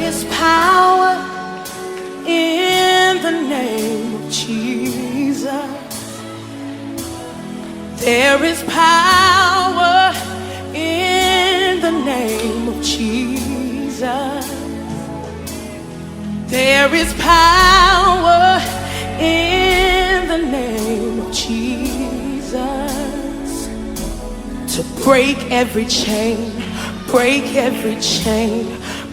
is power in the name of Jesus. There is power in the name of Jesus. There is power in the name of Jesus to break every chain, break every chain,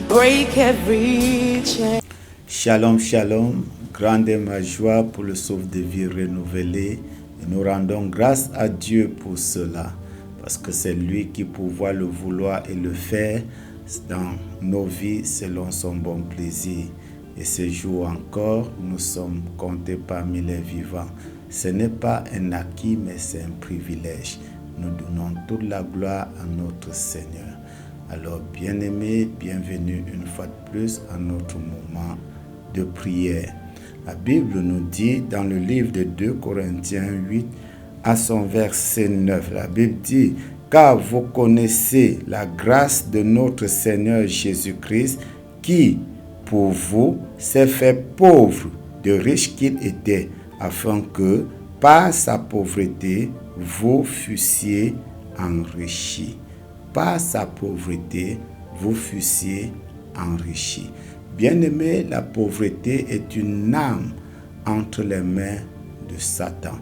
break every chain. Shalom, shalom, grande est ma joie pour le souffle de vie renouvelé. Et nous rendons grâce à Dieu pour cela, parce que c'est lui qui pourvoit le vouloir et le faire dans nos vies selon son bon plaisir. Et ce jour encore, nous sommes comptés parmi les vivants. Ce n'est pas un acquis, mais c'est un privilège. Nous donnons toute la gloire à notre Seigneur. Alors, bien-aimés, bienvenue une fois de plus à notre moment de prière. La Bible nous dit dans le livre de 2 Corinthiens 8 à son verset 9, la Bible dit « Car vous connaissez la grâce de notre Seigneur Jésus-Christ qui, pour vous, s'est fait pauvre, de riche qu'il était, afin que, par sa pauvreté, vous fussiez enrichis. » Par sa pauvreté, vous fussiez enrichis. Bien-aimé, la pauvreté est une arme entre les mains de Satan.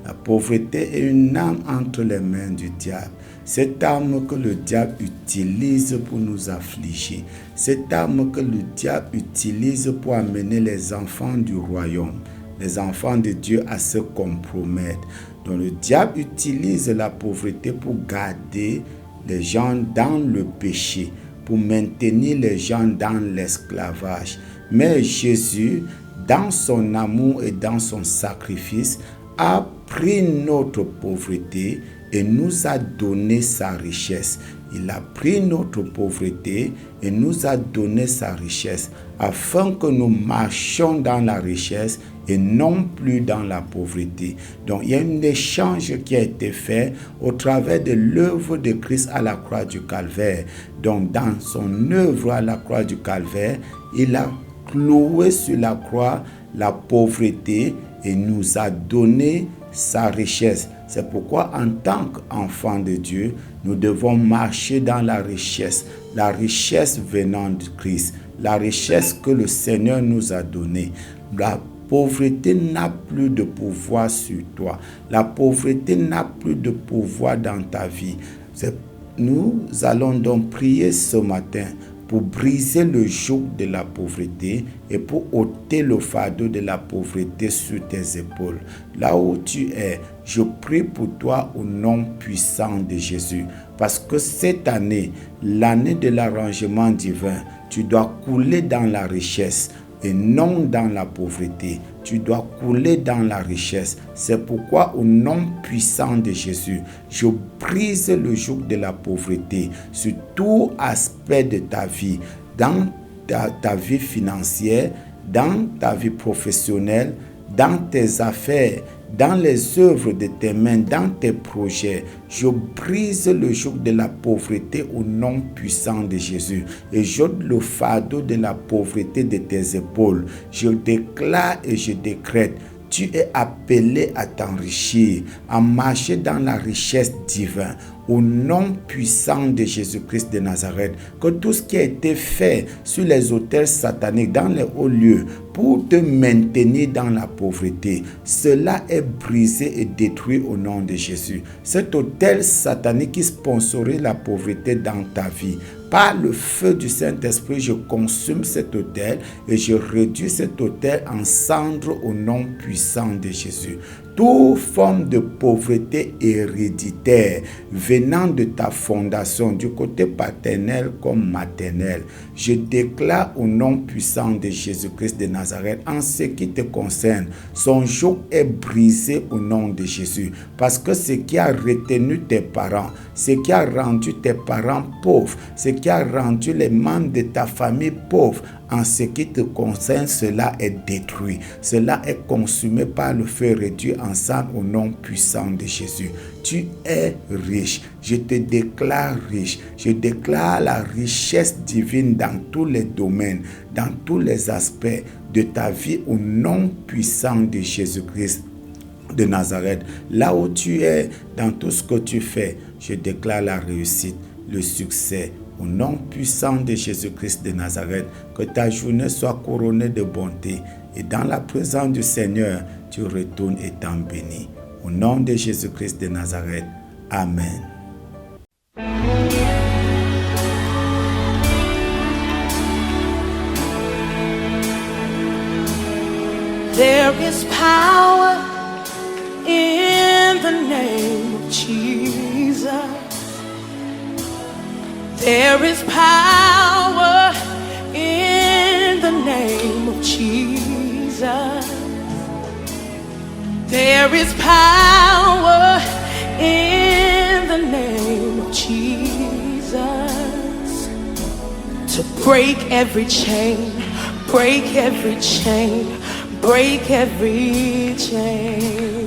La pauvreté est une arme entre les mains du diable. Cette arme que le diable utilise pour nous affliger. Cette arme que le diable utilise pour amener les enfants du royaume, les enfants de Dieu à se compromettre. Donc le diable utilise la pauvreté pour garder les gens dans le péché, pour maintenir les gens dans l'esclavage. Mais Jésus, dans son amour et dans son sacrifice, a pris notre pauvreté et nous a donné sa richesse. Il a pris notre pauvreté et nous a donné sa richesse, afin que nous marchions dans la richesse et non plus dans la pauvreté. Donc il y a un échange qui a été fait au travers de l'œuvre de Christ à la croix du Calvaire. Donc dans son œuvre à la croix du Calvaire, il a cloué sur la croix la pauvreté et nous a donné sa richesse. C'est pourquoi en tant qu'enfants de Dieu, nous devons marcher dans la richesse venant de Christ, la richesse que le Seigneur nous a donnée. La pauvreté n'a plus de pouvoir sur toi. La pauvreté n'a plus de pouvoir dans ta vie. Nous allons donc prier ce matin pour briser le joug de la pauvreté et pour ôter le fardeau de la pauvreté sur tes épaules. Là où tu es, je prie pour toi au nom puissant de Jésus. Parce que cette année, l'année de l'arrangement divin, tu dois couler dans la richesse et non dans la pauvreté. Tu dois couler dans la richesse. C'est pourquoi au nom puissant de Jésus, je brise le joug de la pauvreté sur tout aspect de ta vie, dans ta vie financière, dans ta vie professionnelle, dans tes affaires, dans les œuvres de tes mains, dans tes projets. Je brise le joug de la pauvreté au nom puissant de Jésus et j'ôte le fardeau de la pauvreté de tes épaules. Je déclare et je décrète: tu es appelé à t'enrichir, à marcher dans la richesse divine. Au nom puissant de Jésus-Christ de Nazareth, que tout ce qui a été fait sur les autels sataniques, dans les hauts lieux, pour te maintenir dans la pauvreté, cela est brisé et détruit au nom de Jésus. Cet autel satanique qui sponsorise la pauvreté dans ta vie, par le feu du Saint-Esprit, je consume cet autel et je réduis cet autel en cendres au nom puissant de Jésus. Toute forme de pauvreté héréditaire venant de ta fondation, du côté paternel comme maternel, je déclare au nom puissant de Jésus-Christ de Nazareth, en ce qui te concerne, son joug est brisé au nom de Jésus. Parce que ce qui a retenu tes parents, ce qui a rendu tes parents pauvres, ce qui a rendu les membres de ta famille pauvres, en ce qui te concerne, cela est détruit. Cela est consumé par le feu réduit ensemble au nom puissant de Jésus. Tu es riche. Je te déclare riche. Je déclare la richesse divine dans tous les domaines, dans tous les aspects de ta vie au nom puissant de Jésus-Christ de Nazareth. Là où tu es, dans tout ce que tu fais, je déclare la réussite, le succès. Au nom puissant de Jésus-Christ de Nazareth, que ta journée soit couronnée de bonté et dans la présence du Seigneur, tu retournes étant béni. Au nom de Jésus-Christ de Nazareth. Amen. There is power in the name of Jesus. There is power in the name of Jesus. There is power in the name of Jesus to break every chain, break every chain, break every chain.